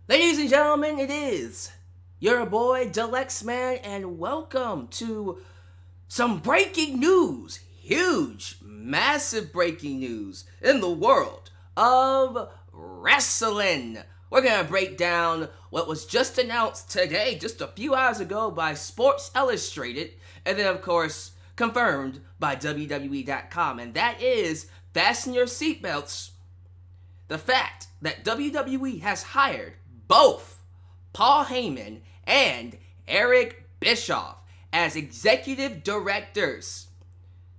Ladies and gentlemen, it is your boy, Alyx Man, and welcome to some breaking news. Huge, massive breaking news in the world of wrestling. We're going to break down what was just announced today, just a few hours ago, by Sports Illustrated, and then, of course, confirmed by WWE.com, and that is, fasten your seatbelts, the fact that WWE has hired both Paul Heyman and Eric Bischoff as executive directors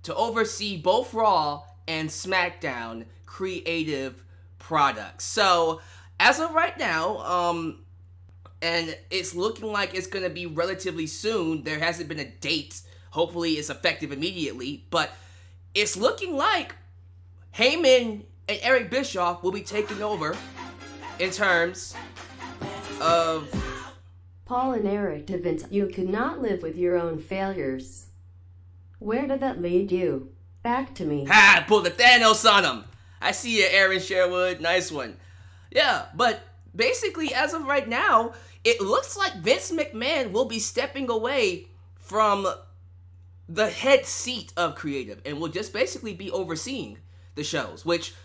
to oversee both Raw and SmackDown creative products. So, as of right now, and it's looking like it's going to be relatively soon. There hasn't been a date. Hopefully it's effective immediately, but it's looking like Heyman and Eric Bischoff will be taking over in terms of Paul and Eric to Vince, you could not live with your own failures. Where did that lead you? Back to me. Ha! Pull the Thanos on him. I see you, Aaron Sherwood. Nice one. Yeah, but basically, as of right now, it looks like Vince McMahon will be stepping away from the head seat of creative and will just basically be overseeing the shows, which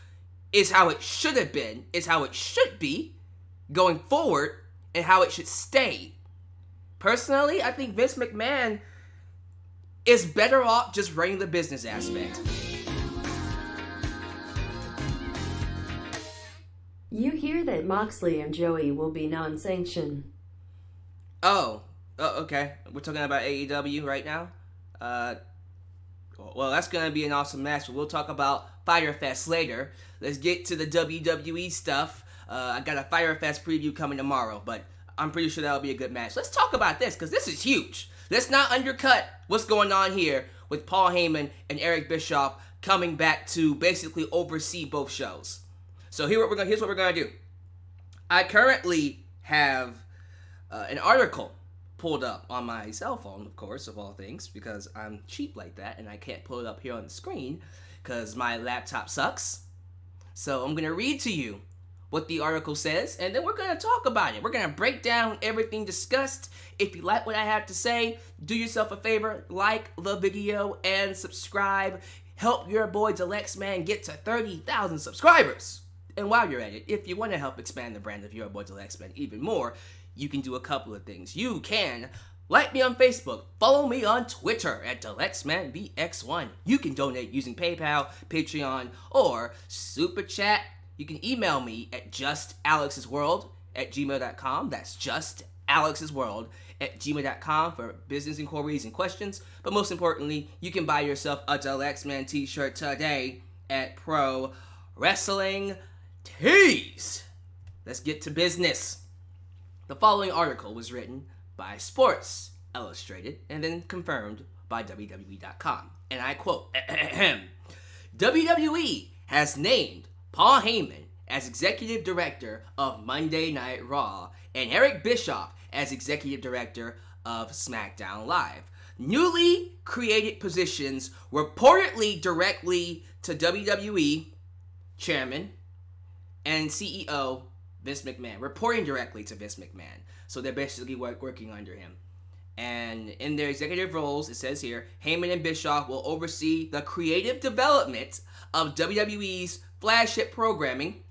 is how it should have been, is how it should be going forward, and how it should stay. Personally, I think Vince McMahon is better off just running the business aspect. You hear that Moxley and Joey will be non-sanctioned. Oh, okay. We're talking about AEW right now. Well, that's gonna be an awesome match. We'll talk about Fyre Fest later. Let's get to the WWE stuff. I got a Fyre Fest preview coming tomorrow, but I'm pretty sure that'll be a good match. Let's talk about this, because this is huge. Let's not undercut what's going on here with Paul Heyman and Eric Bischoff coming back to basically oversee both shows. So here's what we're gonna do. I currently have an article pulled up on my cell phone, of course, of all things, because I'm cheap like that and I can't pull it up here on the screen because my laptop sucks. So I'm gonna read to you what the article says, and then we're gonna talk about it. We're gonna break down everything discussed. If you like what I have to say, do yourself a favor, like the video and subscribe. Help your boy Alyx Man get to 30,000 subscribers. And while you're at it, if you want to help expand the brand of your boy Alyx Man even more, you can do a couple of things. You can like me on Facebook, follow me on Twitter at AlexManBX1. You can donate using PayPal, Patreon, or Super Chat. You can email me at justalexsworld@gmail.com. That's justalexsworld@gmail.com for business inquiries and questions. But most importantly, you can buy yourself a Alyx Man t-shirt today at Pro Wrestling Tees. Let's get to business. The following article was written by Sports Illustrated and then confirmed by WWE.com. And I quote, WWE has named Paul Heyman as Executive Director of Monday Night Raw and Eric Bischoff as Executive Director of SmackDown Live. Newly created positions reportedly directly to WWE Chairman and CEO Vince McMahon, reporting directly to Vince McMahon. So they're basically working under him. And in their executive roles, it says here, Heyman and Bischoff will oversee the creative development of WWE's flagship programming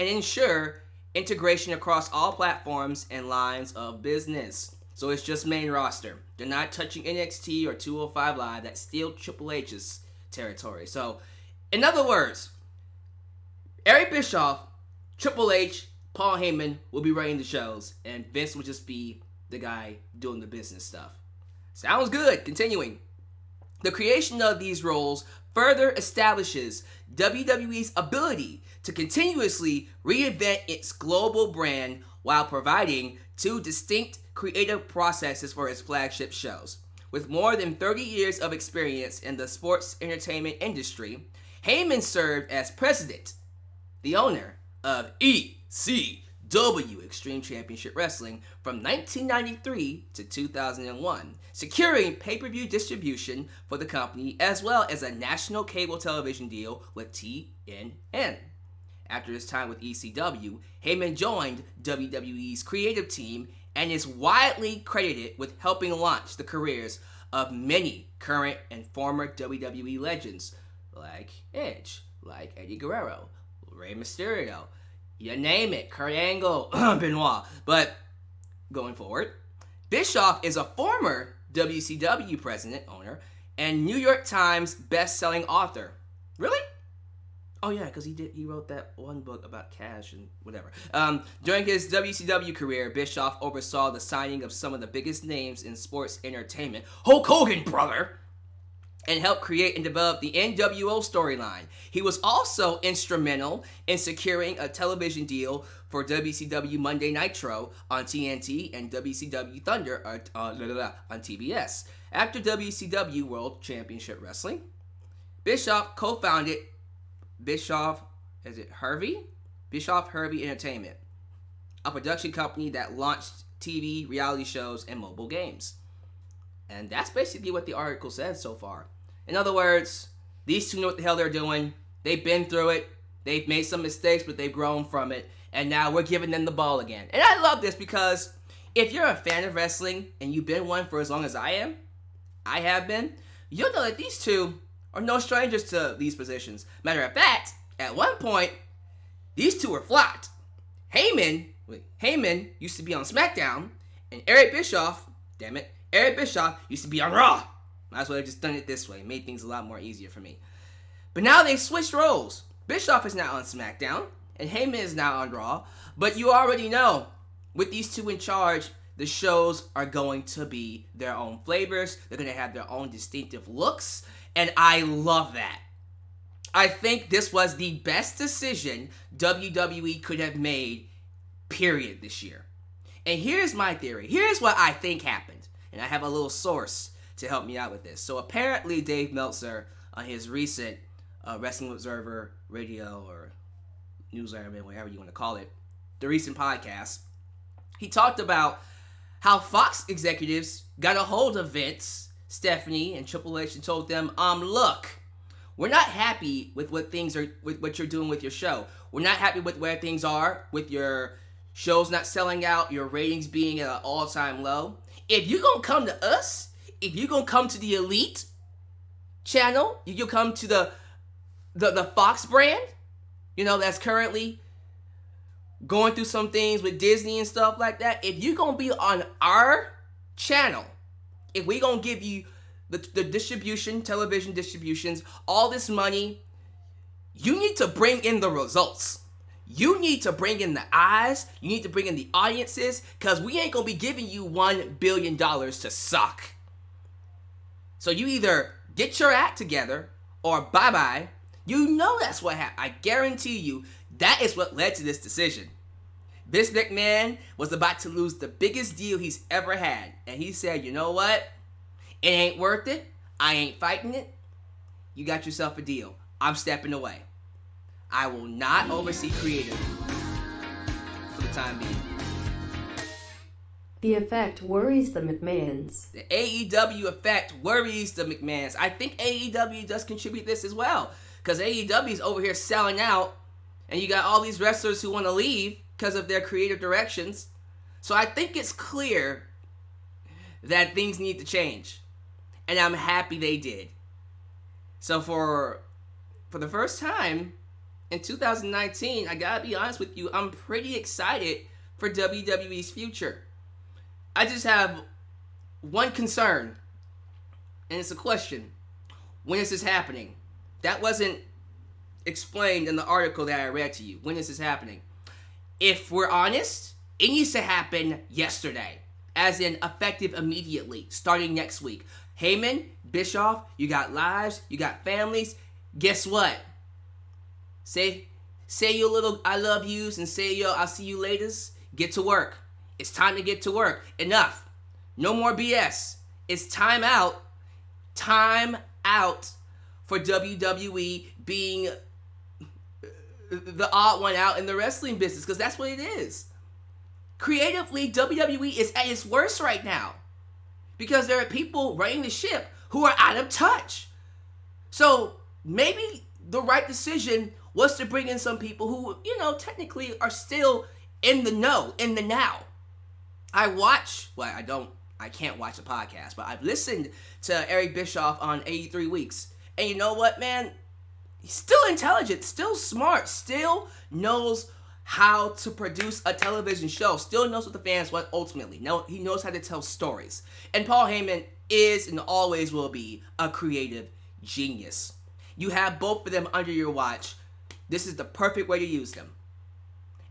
and ensure integration across all platforms and lines of business. So it's just main roster. They're not touching NXT or 205 Live. That's still Triple H's territory. So, in other words, Eric Bischoff, Triple H, Paul Heyman will be running the shows, and Vince will just be the guy doing the business stuff. Sounds good. Continuing. The creation of these roles further establishes WWE's ability to continuously reinvent its global brand while providing two distinct creative processes for its flagship shows. With more than 30 years of experience in the sports entertainment industry, Heyman served as president, the owner of ECW, Extreme Championship Wrestling, from 1993 to 2001, securing pay-per-view distribution for the company as well as a national cable television deal with TNN. After his time with ECW, Heyman joined WWE's creative team and is widely credited with helping launch the careers of many current and former WWE legends like Edge, like Eddie Guerrero, Rey Mysterio, you name it, Kurt Angle, Benoit. But going forward, Bischoff is a former WCW president, owner, and New York Times best-selling author. Really? Oh yeah, because he wrote that one book about cash and whatever. During his WCW career, Bischoff oversaw the signing of some of the biggest names in sports entertainment, Hulk Hogan, brother, and helped create and develop the NWO storyline. He was also instrumental in securing a television deal for WCW Monday Nitro on TNT and WCW Thunder on TBS. After WCW World Championship Wrestling, Bischoff co-founded Bischoff Hervey Entertainment, a production company that launched TV, reality shows, and mobile games. And that's basically what the article says so far. In other words, these two know what the hell they're doing. They've been through it. They've made some mistakes, but they've grown from it. And now we're giving them the ball again. And I love this because if you're a fan of wrestling and you've been one for as long as I have been, you'll know that these two are no strangers to these positions. Matter of fact, at one point, these two were flopped. Heyman used to be on SmackDown, and Eric Bischoff used to be on Raw. Might as well have just done it this way. It made things a lot more easier for me. But now they switched roles. Bischoff is now on SmackDown, and Heyman is now on Raw. But you already know, with these two in charge, the shows are going to be their own flavors. They're going to have their own distinctive looks, and I love that. I think this was the best decision WWE could have made, period, this year. And here's my theory. Here's what I think happened. And I have a little source to help me out with this. So apparently Dave Meltzer, on his recent Wrestling Observer Radio or Newsletter, whatever you want to call it, the recent podcast, he talked about how Fox executives got a hold of Vince, Stephanie, and Triple H and told them, look, we're not happy with what you're doing with your show. We're not happy with where things are, with your shows not selling out, your ratings being at an all-time low. If you're going to come to us, if you're going to come to the Elite channel, you'll come to the Fox brand, that's currently going through some things with Disney and stuff like that. If you're going to be on our channel, if we're going to give you the distribution, television distributions, all this money, you need to bring in the results. You need to bring in the eyes. You need to bring in the audiences, because we ain't going to be giving you $1 billion to suck. So you either get your act together or bye-bye. You know that's what happened. I guarantee you that is what led to this decision. Vince McMahon was about to lose the biggest deal he's ever had. And he said, you know what? It ain't worth it. I ain't fighting it. You got yourself a deal. I'm stepping away. I will not oversee creative for the time being. The effect worries the McMahons. The AEW effect worries the McMahons. I think AEW does contribute this as well, because AEW is over here selling out, and you got all these wrestlers who want to leave because of their creative directions. So I think it's clear that things need to change, and I'm happy they did. So for the first time in 2019, I gotta be honest with you, I'm pretty excited for WWE's future. I just have one concern, and it's a question. When is this happening? That wasn't explained in the article that I read to you. When is this happening? If we're honest, it needs to happen yesterday, as in effective immediately, starting next week. Heyman, Bischoff, you got lives, you got families. Guess what? Say your little I love yous and say yo I'll see you laters. Get to work. It's time to get to work. Enough. No more BS. It's time out. Time out for WWE being the odd one out in the wrestling business, because that's what it is. Creatively, WWE is at its worst right now, because there are people running the ship who are out of touch. So maybe the right decision was to bring in some people who, technically are still in the know, in the now. I can't watch the podcast, but I've listened to Eric Bischoff on 83 Weeks. And you know what, man? He's still intelligent, still smart, still knows how to produce a television show, still knows what the fans want ultimately. No, he knows how to tell stories. And Paul Heyman is and always will be a creative genius. You have both of them under your watch. This is the perfect way to use them.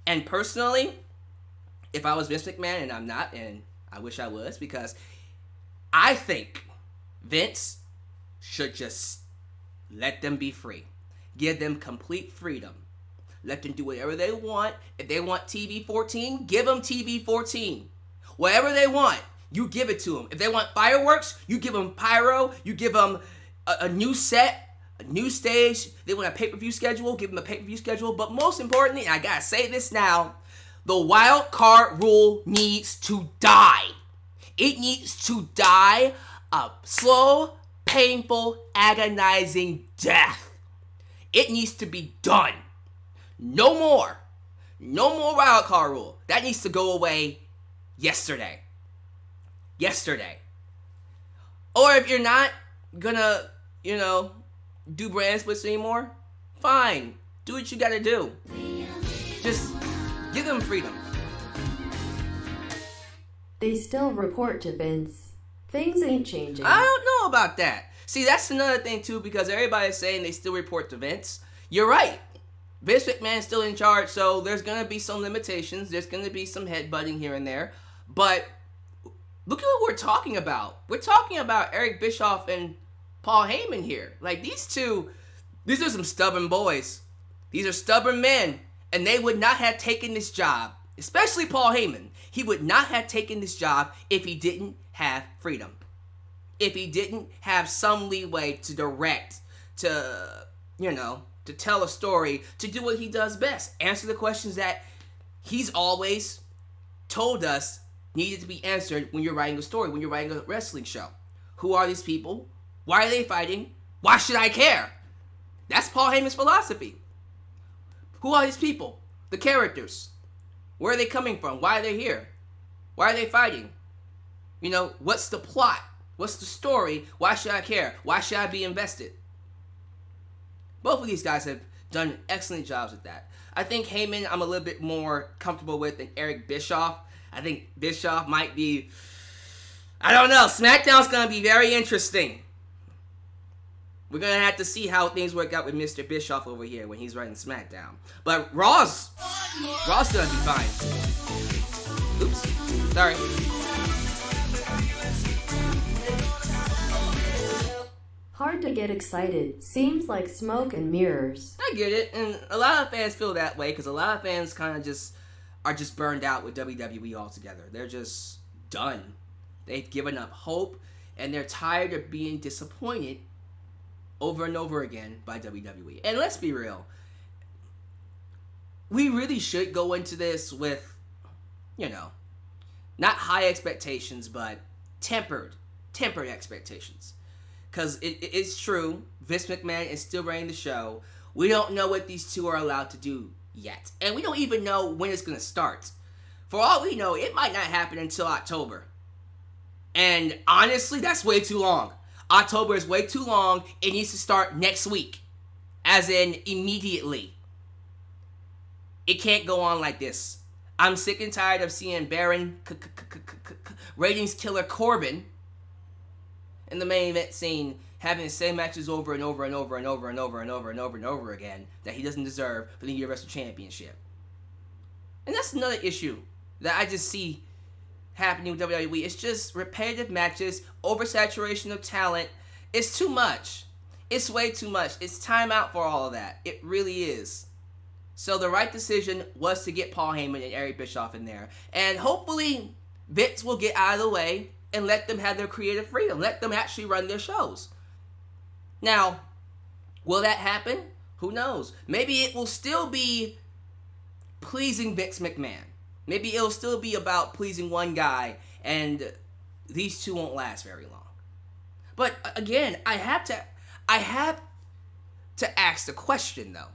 And personally, if I was Vince McMahon, and I'm not, and I wish I was, because I think Vince should just let them be free. Give them complete freedom. Let them do whatever they want. If they want TV 14, give them TV 14. Whatever they want, you give it to them. If they want fireworks, you give them pyro. You give them a new set, a new stage. They want a pay-per-view schedule, give them a pay-per-view schedule. But most importantly, and I gotta say this now, the wild card rule needs to die. It needs to die a slow, painful, agonizing death. It needs to be done. No more. No more wild card rule. That needs to go away yesterday. Yesterday. Or if you're not gonna, do brand splits anymore, fine. Do what you gotta do. Just give them freedom. They still report to Vince. Things ain't changing. I don't know about that. See, that's another thing too, because everybody's saying they still report to Vince. You're right. Vince McMahon's still in charge, so there's going to be some limitations. There's going to be some headbutting here and there. But look at what we're talking about. We're talking about Eric Bischoff and Paul Heyman here. Like, these are some stubborn boys. These are stubborn men. And they would not have taken this job, especially Paul Heyman. He would not have taken this job if he didn't have freedom. If he didn't have some leeway to direct, to tell a story, to do what he does best. Answer the questions that he's always told us needed to be answered when you're writing a story, when you're writing a wrestling show. Who are these people? Why are they fighting? Why should I care? That's Paul Heyman's philosophy. Who are these people? The characters. Where are they coming from? Why are they here? Why are they fighting? What's the plot? What's the story? Why should I care? Why should I be invested? Both of these guys have done excellent jobs at that. I think Heyman I'm a little bit more comfortable with than Eric Bischoff. I think Bischoff might be, I don't know, SmackDown's going to be very interesting. We're going to have to see how things work out with Mr. Bischoff over here when he's running SmackDown. But Raw's going to be fine. Oops, sorry. Hard to get excited. Seems like smoke and mirrors. I get it, and a lot of fans feel that way because a lot of fans kind of are just burned out with WWE altogether. They're just done. They've given up hope, and they're tired of being disappointed over and over again by WWE. And let's be real, we really should go into this with, not high expectations, but tempered expectations. Because it's true, Vince McMahon is still running the show. We don't know what these two are allowed to do yet. And we don't even know when it's going to start. For all we know, it might not happen until October. And honestly, that's way too long. October is way too long. It needs to start next week. As in, immediately. It can't go on like this. I'm sick and tired of seeing Baron ratings killer Corbin in the main event scene, having the same matches over and over and over and over and over and over and over and over again that he doesn't deserve for the Universal Championship. And that's another issue that I just see happening with WWE. It's just repetitive matches, oversaturation of talent. It's too much. It's way too much. It's time out for all of that. It really is. So the right decision was to get Paul Heyman and Eric Bischoff in there. And hopefully Vince will get out of the way and let them have their creative freedom. Let them actually run their shows. Now, will that happen? Who knows? Maybe it will still be pleasing Vince McMahon. Maybe it'll still be about pleasing one guy, and these two won't last very long. But again, I have to ask the question though.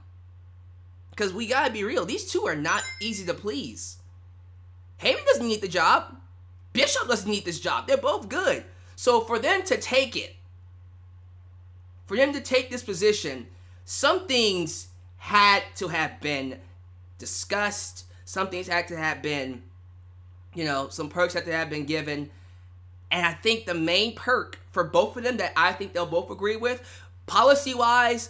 Because we gotta be real. These two are not easy to please. Heyman doesn't need the job. Bischoff doesn't need this job. They're both good. So for them to take it, for them to take this position, some things had to have been discussed. Some things had to have been, some perks had to have been given. And I think the main perk for both of them that I think they'll both agree with, policy-wise,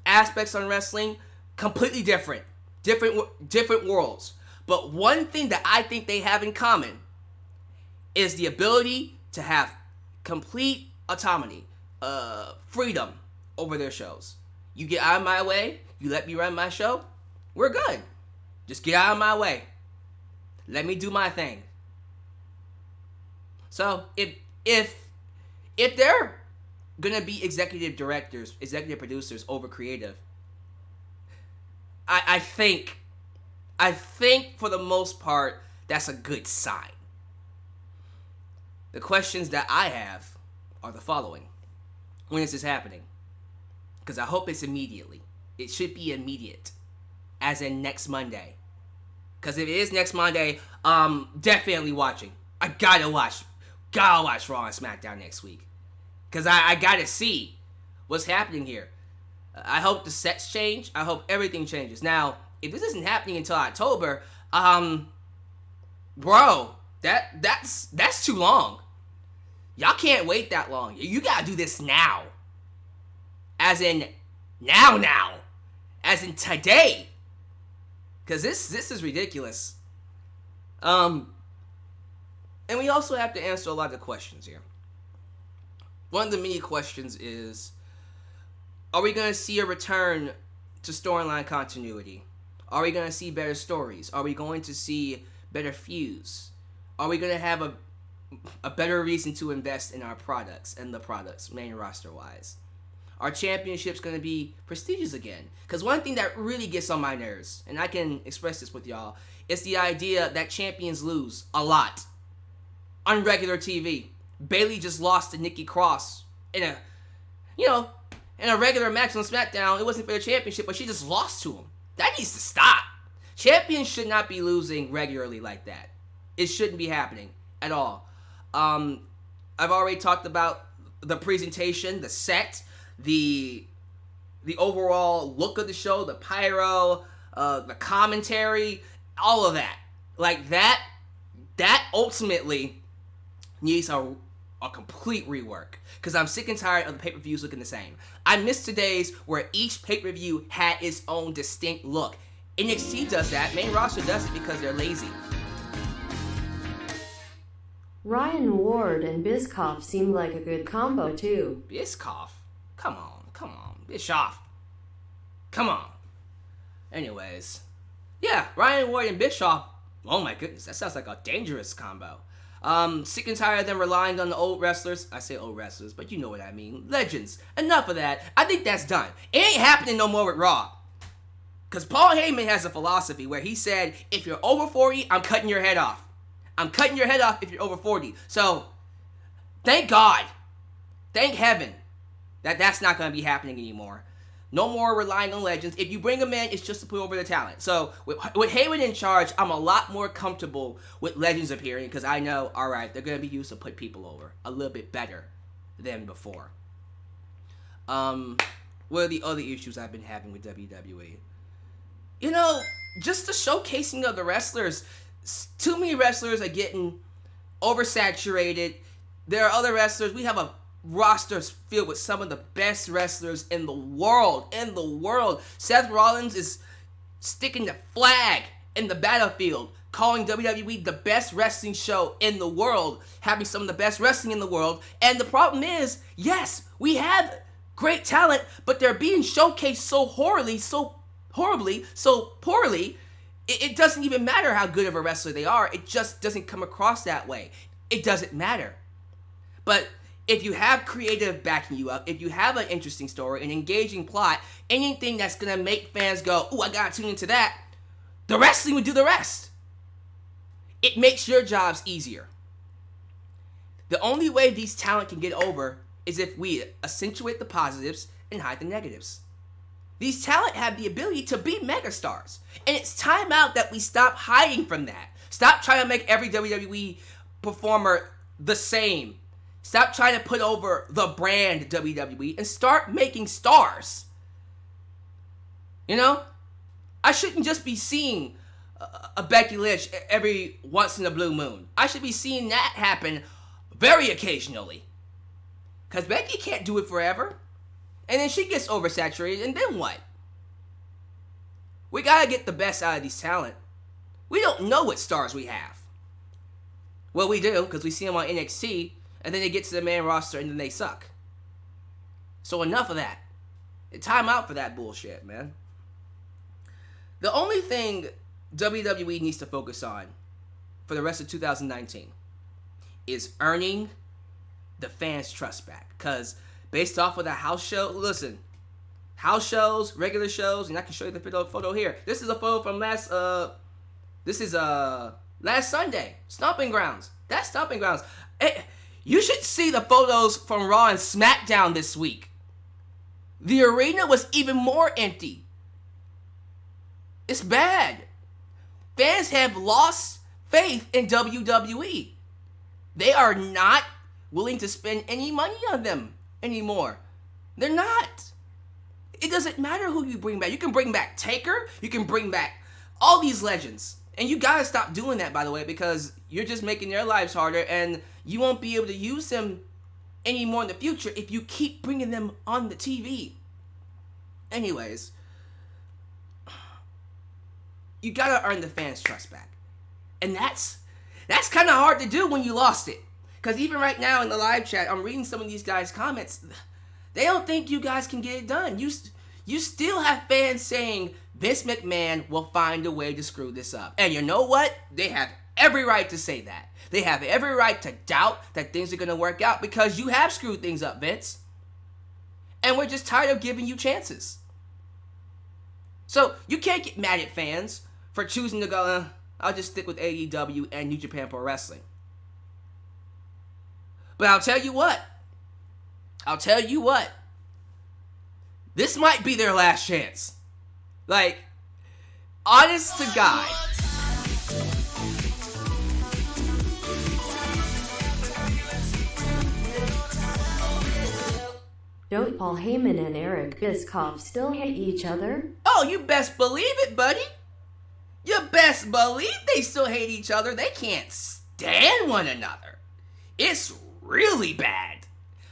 aspects on wrestling, completely different. Different worlds. But one thing that I think they have in common is the ability to have complete autonomy, freedom over their shows. You get out of my way, you let me run my show, we're good. Just get out of my way. Let me do my thing. So if they're gonna be executive directors, executive producers over creative, I think for the most part that's a good sign. The questions that I have are the following. When is this happening? Because I hope it's immediately. It should be immediate. As in next Monday. Because if it is next Monday, definitely watching. I gotta watch Raw and SmackDown next week. Because I gotta see what's happening here. I hope the sets change. I hope everything changes. Now, if this isn't happening until October, bro, that's too long. Y'all can't wait that long. You gotta do this now. As in now. As in today. Because this is ridiculous. And we also have to answer a lot of questions here. One of the many questions is, are we going to see a return to storyline continuity? Are we going to see better stories? Are we going to see better feuds? Are we going to have a better reason to invest in our products and the products, main roster-wise? Are championships going to be prestigious again? Because one thing that really gets on my nerves, and I can express this with y'all, is the idea that champions lose a lot on regular TV. Bayley just lost to Nikki Cross in a regular match on SmackDown. It wasn't for the championship, but she just lost to him. That needs to stop. Champions should not be losing regularly like that. It shouldn't be happening at all. I've already talked about the presentation, the set, the overall look of the show, the pyro, the commentary, all of that. Like that ultimately needs a complete rework. Because I'm sick and tired of the pay-per-views looking the same. I miss today's where each pay-per-view had its own distinct look. NXT does that. Main roster does it because they're lazy. Ryan Ward and Bischoff seem like a good combo too. Bischoff? Come on. Bischoff. Come on. Anyways. Yeah, Ryan Ward and Bischoff. Oh my goodness, that sounds like a dangerous combo. Sick and tired of them relying on the old wrestlers. I say old wrestlers, but you know what I mean. Legends. Enough of that. I think that's done. It ain't happening no more with Raw. Because Paul Heyman has a philosophy where he said, if you're over 40, I'm cutting your head off. I'm cutting your head off if you're over 40. So, thank God. Thank heaven that that's not going to be happening anymore. No more relying on legends. If you bring them in, it's just to put over the talent. So, with Heyman in charge, I'm a lot more comfortable with legends appearing because I know, alright, they're going to be used to put people over a little bit better than before. What are the other issues I've been having with WWE? Just the showcasing of the wrestlers. Too many wrestlers are getting oversaturated. There are other wrestlers. We have a roster filled with some of the best wrestlers in the world. Seth Rollins is sticking the flag in the battlefield, calling WWE the best wrestling show in the world, having some of the best wrestling in the world. And the problem is, yes, we have great talent, but they're being showcased so poorly, it doesn't even matter how good of a wrestler they are. It just doesn't come across that way. It doesn't matter. But if you have creative backing you up, if you have an interesting story, an engaging plot, anything that's going to make fans go, ooh, I got to tune into that, the wrestling would do the rest. It makes your jobs easier. The only way these talent can get over is if we accentuate the positives and hide the negatives. These talent have the ability to be megastars. And it's time out that we stop hiding from that. Stop trying to make every WWE performer the same. Stop trying to put over the brand WWE and start making stars. You know? I shouldn't just be seeing a Becky Lynch every once in a blue moon. I should be seeing that happen very occasionally. Because Becky can't do it forever. And then she gets oversaturated, and then what? We gotta get the best out of these talent. We don't know what stars we have. Well, we do, because we see them on NXT, and then they get to the main roster, and then they suck. So enough of that. Time out for that bullshit, man. The only thing WWE needs to focus on for the rest of 2019 is earning the fans' trust back. Because based off of the house show, listen, house shows, regular shows, and I can show you the photo here. This is a photo from last Sunday. Stomping Grounds. That's Stomping Grounds. You should see the photos from Raw and SmackDown this week. The arena was even more empty. It's bad. Fans have lost faith in WWE. They are not willing to spend any money on them anymore. They're not. It doesn't matter who you bring back. You can bring back Taker. You can bring back all these legends. And you gotta stop doing that, by the way, because you're just making their lives harder, and you won't be able to use them anymore in the future if you keep bringing them on the TV. Anyways, you gotta earn the fans' trust back. And that's kind of hard to do when you lost it. Because even right now in the live chat, I'm reading some of these guys' comments. They don't think you guys can get it done. You still have fans saying Vince McMahon will find a way to screw this up. And you know what? They have every right to say that. They have every right to doubt that things are going to work out because you have screwed things up, Vince. And we're just tired of giving you chances. So you can't get mad at fans for choosing to go, I'll just stick with AEW and New Japan Pro Wrestling. But I'll tell you what. This might be their last chance. Like, honest to God. Don't Paul Heyman and Eric Bischoff still hate each other? Oh, you best believe it, buddy. You best believe they still hate each other. They can't stand one another. It's really bad.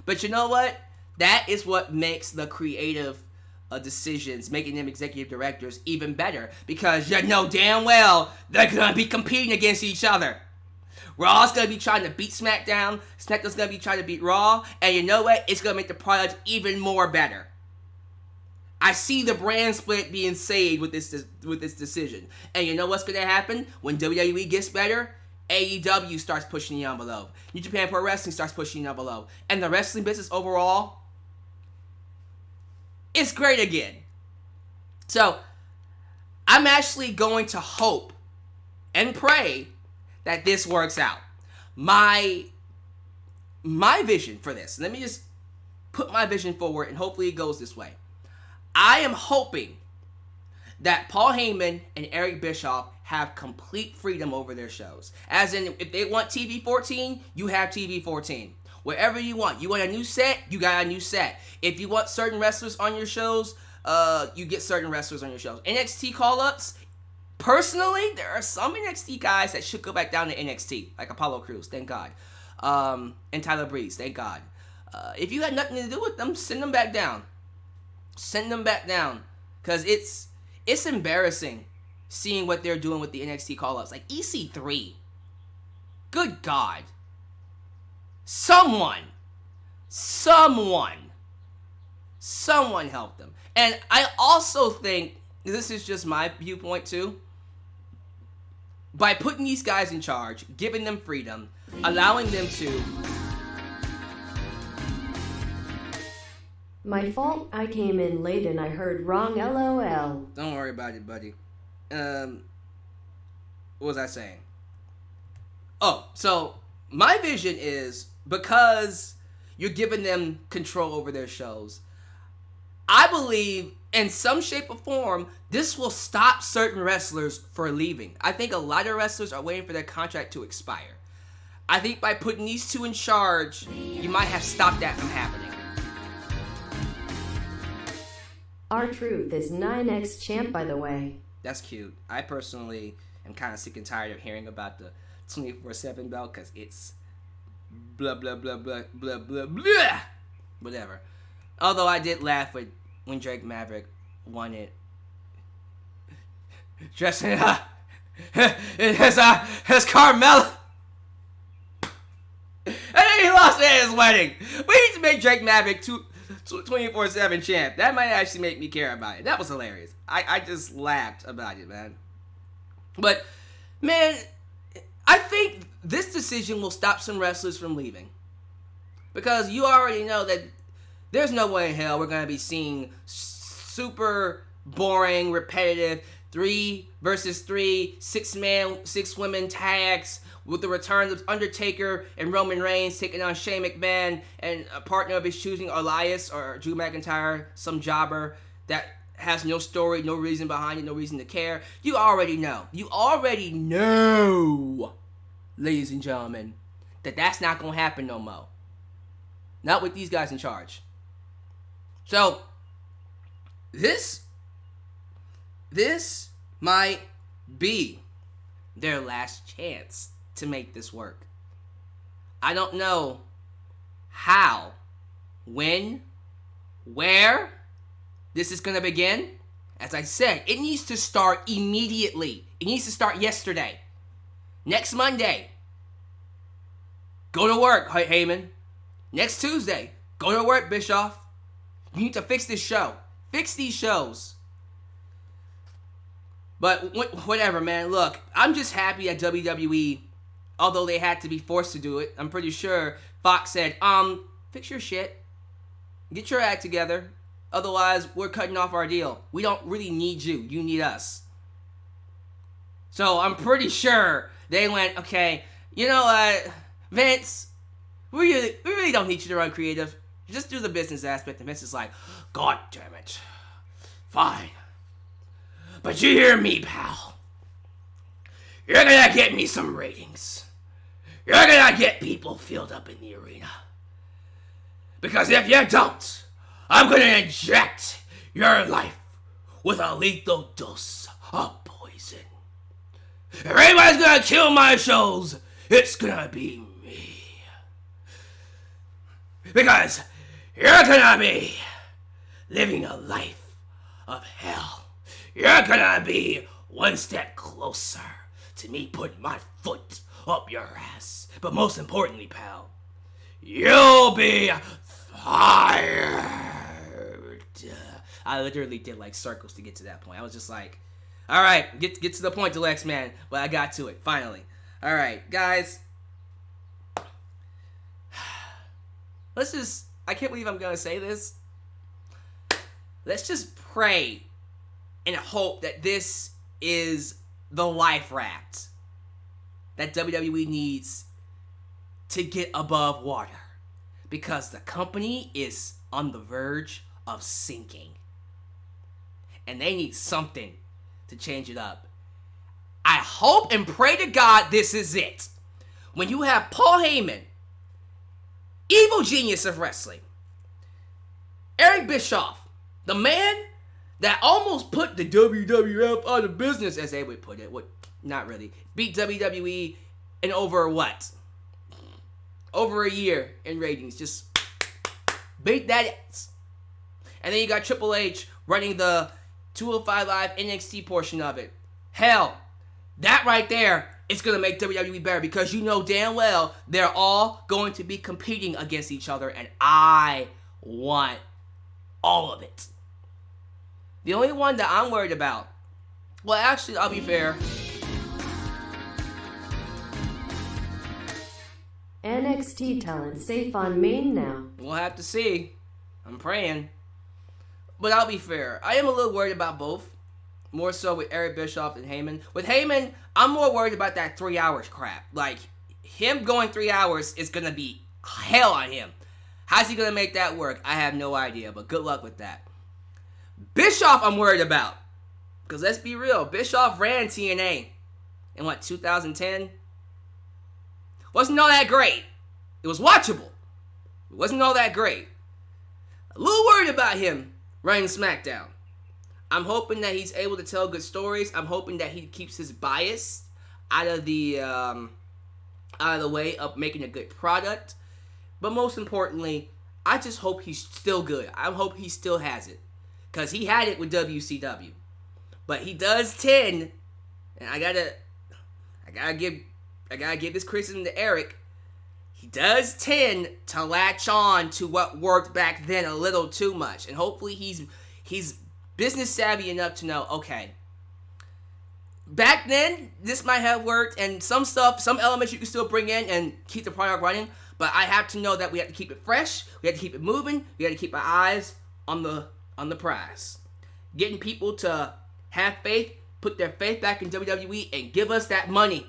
But you know what? That is what makes the creative decisions, making them executive directors, even better. Because you know damn well they're going to be competing against each other. Raw's going to be trying to beat SmackDown. SmackDown's going to be trying to beat Raw. And you know what? It's going to make the product even more better. I see the brand split being saved with this decision. And you know what's going to happen? When WWE gets better, AEW starts pushing the envelope. New Japan Pro Wrestling starts pushing the envelope. And the wrestling business overall, it's great again. So, I'm actually going to hope and pray that this works out. My vision for this, let me just put my vision forward and hopefully it goes this way. I am hoping that Paul Heyman and Eric Bischoff have complete freedom over their shows. As in, if they want TV 14, you have TV 14. Wherever you want. You want a new set, you got a new set. If you want certain wrestlers on your shows, you get certain wrestlers on your shows. NXT call-ups, personally, there are some NXT guys that should go back down to NXT, like Apollo Crews, thank God. And Tyler Breeze, thank God. If you had nothing to do with them, send them back down. Send them back down. Because it's embarrassing seeing what they're doing with the NXT call-ups. Like EC3. Good God. Someone help them. And I also think, this is just my viewpoint too, by putting these guys in charge, giving them freedom, allowing them to... My fault, I came in late and I heard wrong, LOL. Don't worry about it, buddy. What was I saying? Oh, so my vision is, because you're giving them control over their shows, I believe in some shape or form, this will stop certain wrestlers from leaving. I think a lot of wrestlers are waiting for their contract to expire. I think by putting these two in charge, you might have stopped that from happening. R-Truth is 9X champ, by the way. That's cute. I personally am kind of sick and tired of hearing about the 24/7 belt because it's blah, blah, blah, blah, blah, blah, blah. Whatever. Although I did laugh when Drake Maverick won it. Dressing up as Carmella. And then he lost at his wedding. We need to make Drake Maverick 24/7 champ. That might actually make me care about it. That was hilarious. I just laughed about it, man. But, man, I think this decision will stop some wrestlers from leaving. Because you already know that there's no way in hell we're going to be seeing super boring, repetitive 3 versus 3, 6-man, 6-women tags with the return of Undertaker and Roman Reigns taking on Shane McMahon and a partner of his choosing, Elias or Drew McIntyre, some jobber that has no story, no reason behind it, no reason to care. You already know. You already know, ladies and gentlemen, that that's not going to happen no more. Not with these guys in charge. So, this might be their last chance to make this work. I don't know how, when, where this is going to begin. As I said, it needs to start immediately. It needs to start yesterday. Next Monday, go to work, Heyman. Next Tuesday, go to work, Bischoff. You need to fix this show. Fix these shows. But whatever, man. Look, I'm just happy at WWE, although they had to be forced to do it. I'm pretty sure Fox said, fix your shit. Get your act together. Otherwise, we're cutting off our deal. We don't really need you. You need us. So I'm pretty sure they went, okay, you know what, Vince, we really don't need you to run creative. Just do the business aspect. And Vince is like, God damn it. Fine. But you hear me, pal. You're gonna get me some ratings. You're gonna get people filled up in the arena. Because if you don't, I'm gonna inject your life with a lethal dose of poison. If anybody's gonna kill my shows, it's gonna be me. Because you're gonna be living a life of hell. You're gonna be one step closer to me putting my foot up your ass. But most importantly, pal, you'll be fired. I literally did like circles to get to that point. I was just like, all right, get to the point, Alyx, man. But I got to it, finally. All right, guys. I can't believe I'm going to say this. Let's just pray and hope that this is the life raft that WWE needs to get above water. Because the company is on the verge of sinking. And they need something to change it up. I hope and pray to God this is it. When you have Paul Heyman, evil genius of wrestling, Eric Bischoff, the man that almost put the WWF out of business, as they would put it. Not really. Beat WWE in over what? Over a year in ratings. Just beat that ass. And then you got Triple H running the 205 Live NXT portion of it. Hell, that right there is going to make WWE better because you know damn well they're all going to be competing against each other, and I want all of it. The only one that I'm worried about, well, actually, I'll be fair. NXT talent safe on main now. We'll have to see. I'm praying. But I'll be fair. I am a little worried about both. More so with Eric Bischoff and Heyman. With Heyman, I'm more worried about that 3 hours crap. Like, him going 3 hours is going to be hell on him. How's he going to make that work? I have no idea, but good luck with that. Bischoff I'm worried about. Because let's be real, Bischoff ran TNA in 2010? Wasn't all that great. It was watchable. It wasn't all that great. A little worried about him running SmackDown. I'm hoping that he's able to tell good stories. I'm hoping that he keeps his bias out of the way of making a good product. But most importantly, I just hope he's still good. I hope he still has it. Because he had it with WCW. But he does tend, and I gotta give this criticism to Eric. He does tend to latch on to what worked back then a little too much. And hopefully he's business savvy enough to know, okay, back then this might have worked, and some elements you can still bring in and keep the product running. But I have to know that we have to keep it fresh, we have to keep it moving, we have to keep our eyes on the prize. Getting people to have faith, put their faith back in WWE, and give us that money.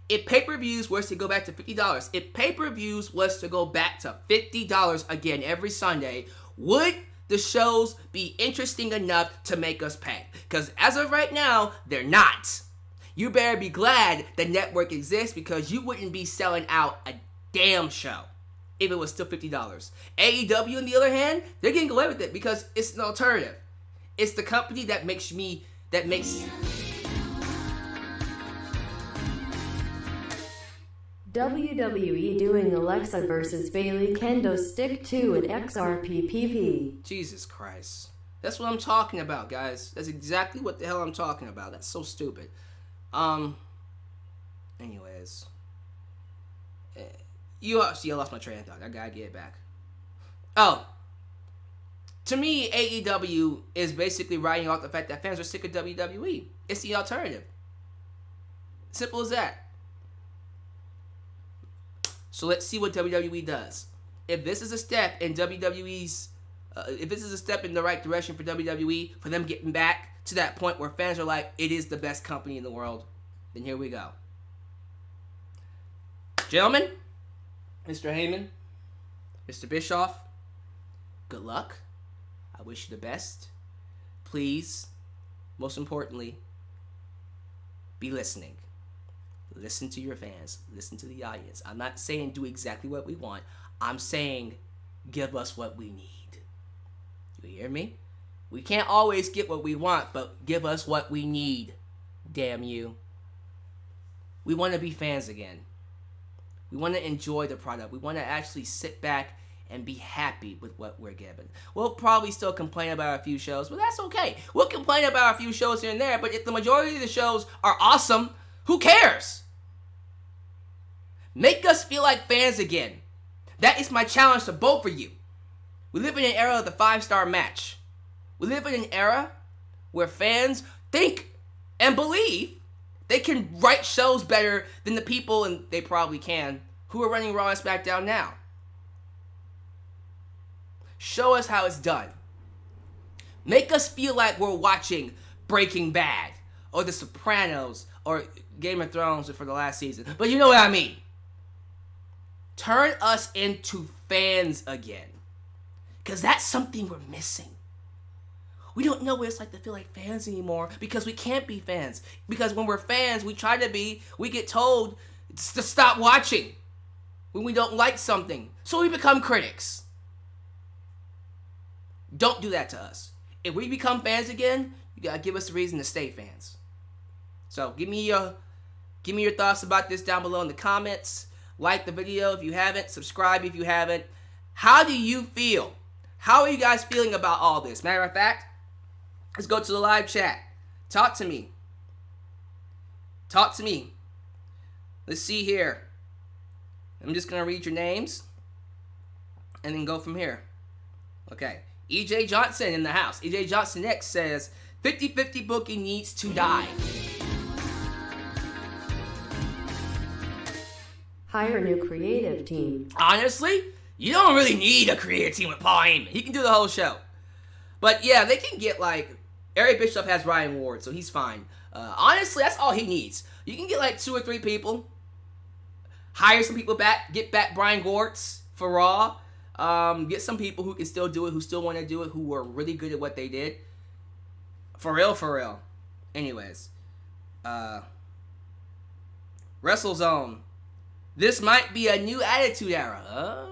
If pay-per-views was to go back to $50, if pay-per-views was to go back to $50 again every Sunday, would the shows be interesting enough to make us pay? Because as of right now, they're not. You better be glad the network exists, because you wouldn't be selling out a damn show if it was still $50. AEW, on the other hand, they're getting away with it because it's an alternative. It's the company that makes WWE doing Alexa versus Bailey Kendo Stick 2 at XRPPV. Jesus Christ. That's what I'm talking about, guys. That's exactly what the hell I'm talking about. That's so stupid. Anyways. See, I lost my train of thought. I gotta get it back. Oh. To me, AEW is basically writing off the fact that fans are sick of WWE. It's the alternative. Simple as that. So let's see what WWE does. If this is a step in WWE's, if this is a step in the right direction for WWE, for them getting back to that point where fans are like, it is the best company in the world, then here we go. Gentlemen, Mr. Heyman, Mr. Bischoff, good luck. I wish you the best. Please, most importantly, be listening. Listen to your fans. Listen to the audience. I'm not saying do exactly what we want. I'm saying give us what we need. You hear me? We can't always get what we want, but give us what we need. Damn you. We want to be fans again. We want to enjoy the product. We want to actually sit back and be happy with what we're given. We'll probably still complain about a few shows, but that's okay. We'll complain about a few shows here and there, but if the majority of the shows are awesome, who cares? Make us feel like fans again. That is my challenge to both of you. We live in an era of the 5-star match. We live in an era where fans think and believe they can write shows better than the people, and they probably can, who are running Raw and SmackDown now. Show us how it's done. Make us feel like we're watching Breaking Bad or The Sopranos or Game of Thrones for the last season. But you know what I mean. Turn us into fans again. Because that's something we're missing. We don't know what it's like to feel like fans anymore because we can't be fans. Because when we're fans, we try to be, we get told to stop watching when we don't like something. So we become critics. Don't do that to us. If we become fans again, you gotta give us a reason to stay fans. So give me your thoughts about this down below in the comments. Like the video if you haven't. Subscribe if you haven't. How do you feel? How are you guys feeling about all this? Matter of fact, let's go to the live chat. Talk to me. Talk to me. Let's see here. I'm just gonna read your names and then go from here. Okay. EJ Johnson in the house. EJ Johnson X says 50-50 booking needs to die. Hire a new creative team. Honestly, you don't really need a creative team with Paul Heyman. He can do the whole show. But yeah, they can get like, Eric Bischoff has Ryan Ward, so he's fine. Honestly, that's all he needs. You can get like 2 or 3 people. Hire some people back. Get back Brian Gortz for Raw. Get some people who can still do it, who still want to do it, who are really good at what they did. For real. Anyways, WrestleZone. This might be a new Attitude Era.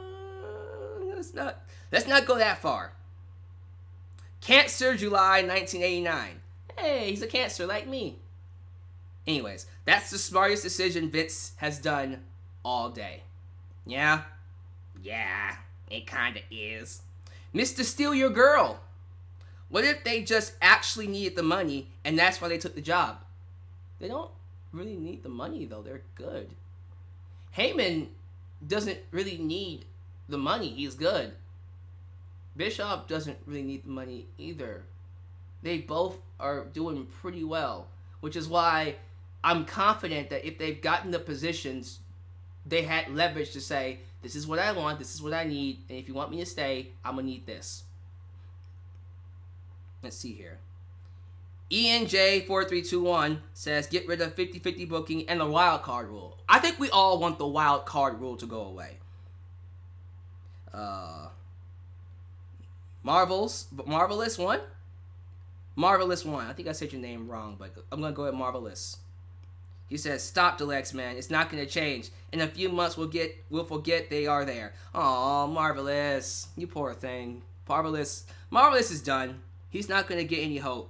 Let's not go that far. Cancer, July 1989. Hey, he's a Cancer like me. Anyways, that's the smartest decision Vince has done all day. Yeah? Yeah, it kinda is. Mr. Steal Your Girl. What if they just actually needed the money and that's why they took the job? They don't really need the money though, they're good. Heyman doesn't really need the money, he's good. Bischoff doesn't really need the money either. They both are doing pretty well, which is why I'm confident that if they've gotten the positions, they had leverage to say, this is what I want, this is what I need, and if you want me to stay, I'm going to need this. Let's see here. ENJ4321 says, get rid of 50-50 booking and the wild card rule. I think we all want the wild card rule to go away. Marvelous One? Marvelous One. I think I said your name wrong, but I'm going to go with Marvelous. He says, stop, Alyx, man. It's not going to change. In a few months, we'll forget they are there. Aw, Marvelous. You poor thing. Marvelous is done. He's not going to get any hope.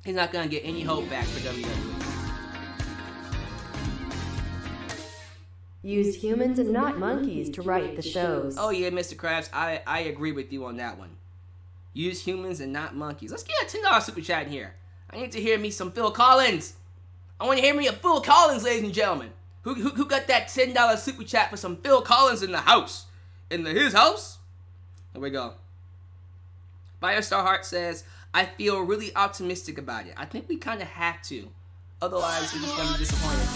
He's not going to get any hope back for WWE. Use humans and not monkeys to write the shows. Oh yeah, Mr. Krabs, I agree with you on that one. Use humans and not monkeys. Let's get a $10 super chat in here. I need to hear me some Phil Collins. I want to hear me a Phil Collins, ladies and gentlemen. Who got that $10 super chat for some Phil Collins in the house? In his house? Here we go. Firestar Heart says, I feel really optimistic about it. I think we kind of have to. Otherwise, we're just going to be disappointed.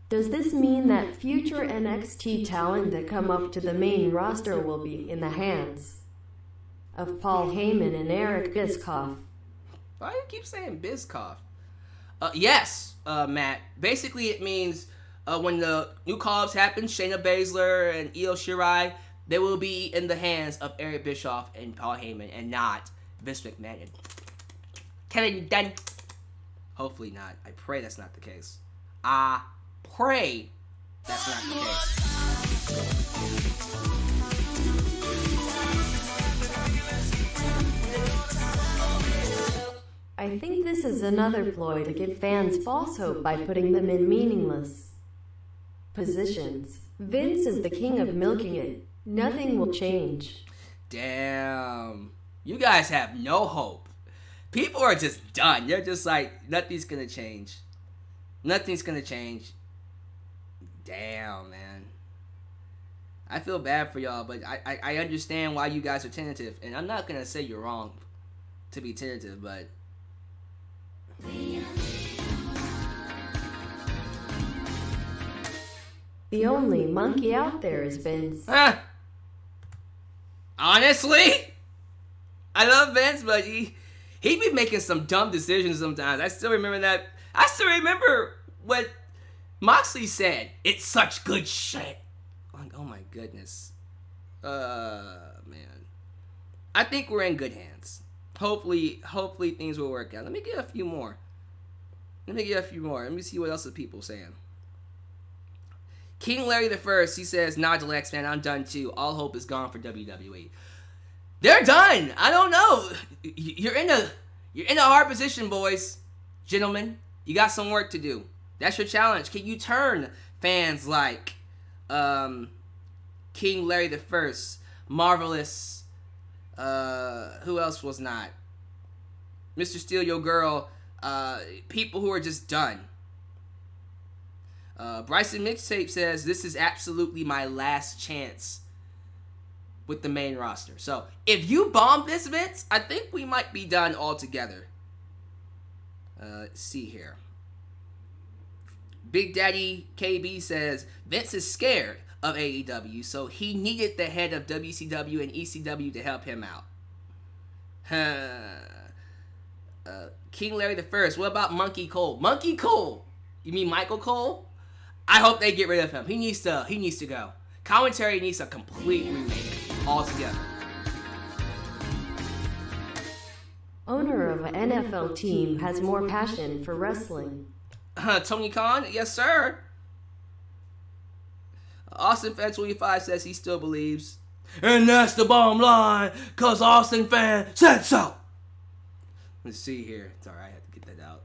Does this mean that future NXT talent that come up to the main roster will be in the hands of Paul Heyman and Eric Bischoff? Why do you keep saying Bischoff? Yes, Matt. Basically, it means when the new call-ups happen, Shayna Baszler and Io Shirai, they will be in the hands of Eric Bischoff and Paul Heyman and not Vince McMahon and Kevin Dunn. Hopefully not. I pray that's not the case. I pray that's not the case. I think this is another ploy to give fans false hope by putting them in meaningless positions. Vince is the king of milking it. Nothing will change. Damn. You guys have no hope. People are just done. They're just like, nothing's gonna change. Nothing's gonna change. Damn, man. I feel bad for y'all, but I understand why you guys are tentative. And I'm not gonna say you're wrong to be tentative, but the only monkey out there is Vince. Honestly, I love Vince, but he be making some dumb decisions sometimes. I still remember that. I still remember what Moxley said. It's such good shit. Like, oh my goodness. Man. I think we're in good hands. Hopefully things will work out. Let me get a few more. Let me see what else the people saying. King Larry the First, he says, nah, Alyx, man, I'm done too. All hope is gone for WWE. They're done. I don't know. You're in a hard position, boys. Gentlemen, you got some work to do. That's your challenge. Can you turn fans like King Larry the First, Marvelous, who else was not? Mr. Steal Your Girl, people who are just done. Bryson Mixtape says, this is absolutely my last chance with the main roster. So, if you bomb this, Vince, I think we might be done altogether. Let's see here. Big Daddy KB says, Vince is scared of AEW, so he needed the head of WCW and ECW to help him out. King Larry the First. What about Monkey Cole? Monkey Cole? You mean Michael Cole? I hope they get rid of him. He needs to go. Commentary needs a complete remake altogether. Owner of an NFL team has more passion for wrestling. Tony Khan? Yes, sir. Austin Fan 25 says he still believes. And that's the bottom line, cause Austin Fan said so. Let's see here. It's alright, I have to get that out.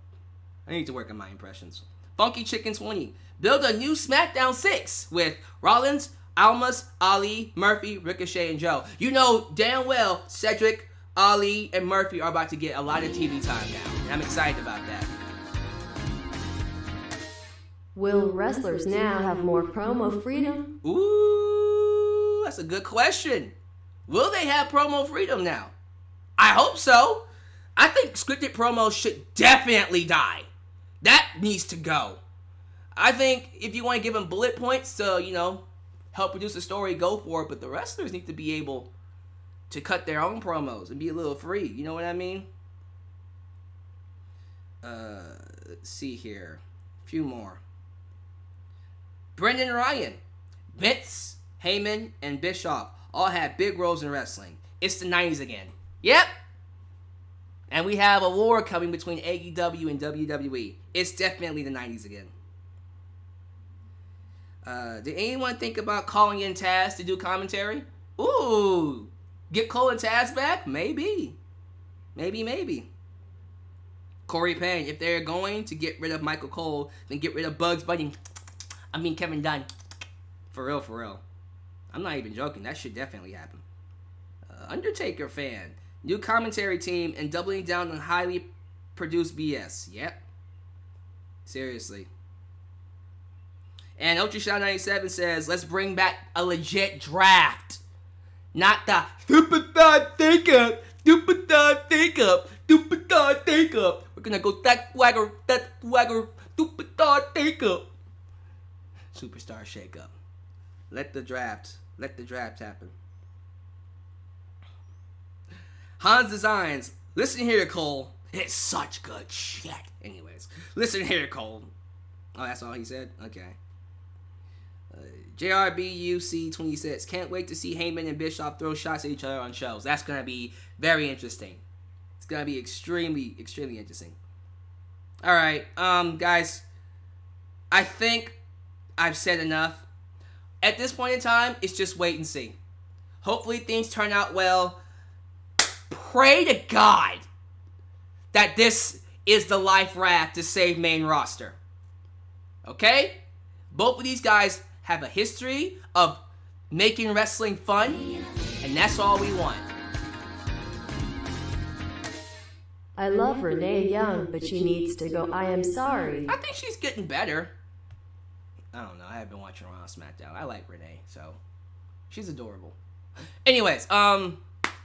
I need to work on my impressions. Funky Chicken 20. Build a new SmackDown 6 with Rollins, Almas, Ali, Murphy, Ricochet, and Joe. You know damn well Cedric, Ali, and Murphy are about to get a lot of TV time now. And I'm excited about that. Will wrestlers now have more promo freedom? Ooh, that's a good question. Will they have promo freedom now? I hope so. I think scripted promos should definitely die. That needs to go. I think if you want to give them bullet points to, help produce a story, go for it. But the wrestlers need to be able to cut their own promos and be a little free. You know what I mean? Let's see here. A few more. Brendan Ryan, Vince, Heyman, and Bischoff all had big roles in wrestling. It's the 90s again. Yep. And we have a war coming between AEW and WWE. It's definitely the 90s again. Did anyone think about calling in Taz to do commentary? Ooh. Get Cole and Taz back? Maybe. Maybe. Corey Payne, if they're going to get rid of Michael Cole, then get rid of Bugs Bunny. Kevin Dunn. For real. I'm not even joking. That should definitely happen. Undertaker fan. New commentary team and doubling down on highly produced BS. Yep. Seriously. And UltraShot97 says, let's bring back a legit draft. Not the stupid thought think up. We're gonna go that swagger, stupid thought think up. Superstar shakeup. Let the draft happen. Hans Designs. Listen here, Cole. It's such good shit. Anyways, listen here, Cole. Oh, that's all he said? Okay. JRBUC26. Can't wait to see Heyman and Bischoff throw shots at each other on shows. That's going to be very interesting. It's going to be extremely interesting. Alright, guys. I think I've said enough. At this point in time, it's just wait and see. Hopefully things turn out well. Pray to God that this is the life raft to save main roster. Okay? Both of these guys have a history of making wrestling fun, and that's all we want. I love Renee Young, but she needs to go. I am sorry. I think she's getting better. I don't know. I haven't been watching her on SmackDown. I like Renee, so she's adorable. Anyways,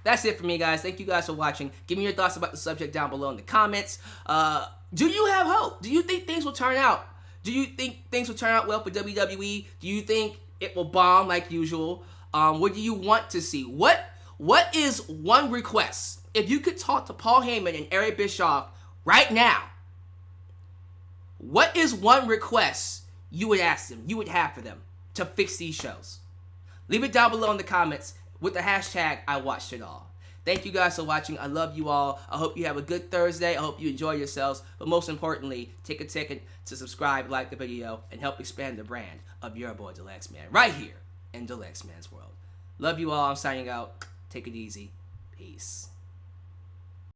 that's it for me, guys. Thank you guys for watching. Give me your thoughts about the subject down below in the comments. Do you have hope? Do you think things will turn out? Do you think things will turn out well for WWE? Do you think it will bomb like usual? What do you want to see? What is one request? If you could talk to Paul Heyman and Eric Bischoff right now, what is one request you would ask them, you would have for them to fix these shows? Leave it down below in the comments with the hashtag #IWatchedItAll. Thank you guys for watching. I love you all. I hope you have a good Thursday. I hope you enjoy yourselves. But most importantly, take a second to subscribe, like the video, and help expand the brand of your boy, Alyx Man, right here in Alyx Man's world. Love you all. I'm signing out. Take it easy. Peace.